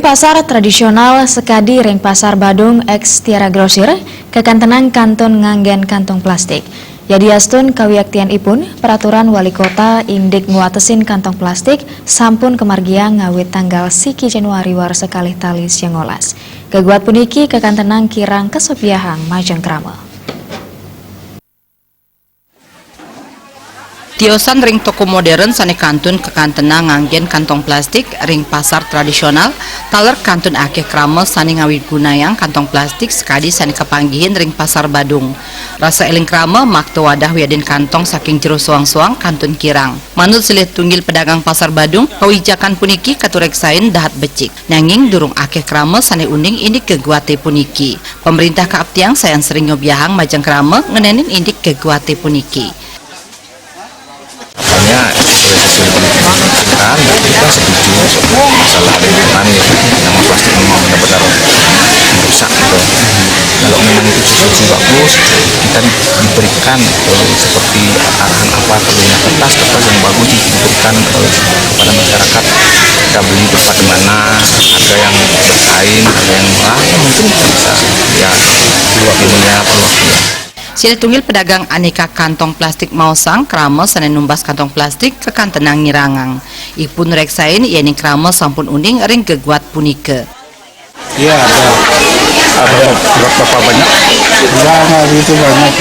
pasar tradisional sekadi ring pasar Badung X Tiara Grosir kekantenang kantun nganggen kantong plastik. Yadiastun kawiaktian ipun peraturan wali kota indik nguatesin kantong plastik sampun kemargiang ngawit tanggal 1 Januari war sekali talis yang ngolas. Keguat puniki kekantenang kirang kesopiahang majeng krama. Tiosan ring toko modern sane kantun kekantenang nganggen kantong plastik ring pasar tradisional taler kantun akeh krama sane ngawit gunayang kantong plastik sekadi sane kepanggihin ring pasar Badung. Rasa eling krama makto wadah wiadin kantong saking jero suang-suang kantun kirang. Manut silit tunggil pedagang pasar Badung, kawijakan puniki katurek sain dahat becik. Nanging durung akeh krama sane uning indik keguate puniki. Pemerintah kaaptiang sayan sering nyobiahang majeng krama ngenenin indik keguate puniki. Makanya kan kita setuju masalah lingkungan ya, yang plastik memang benar-benar merusak gitu. Kalau memang itu sesuatu bagus, kita diberikan seperti arahan apa perlunya kertas yang bagus diberikan kepada masyarakat. Kita beli tempat di mana harga yang bersaing, harga yang murah, ya mungkin bisa ya peluang peluang. Sini tunggil pedagang aneka kantong plastik mausang krama sane numbas kantong plastik ke kantenang ngirangang. Ipun reksain iani krama sampun uning ring geguat punike. Iya ada berapa banyak? Enggak gitu banyak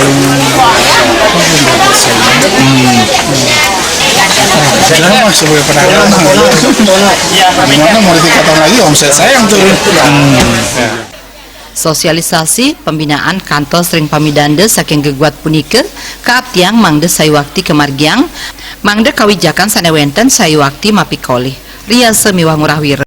Sebenarnya sebagai pedagang gimana mau dikatakan lagi omset saya yang turun. Sosialisasi pembinaan kantor sering pamidande saking geguat punike kaaptiang mangde sayuakti kemargiang mangde kawijakan sanewenten sayuakti mapikoli. Ria Semiwah Murahwira.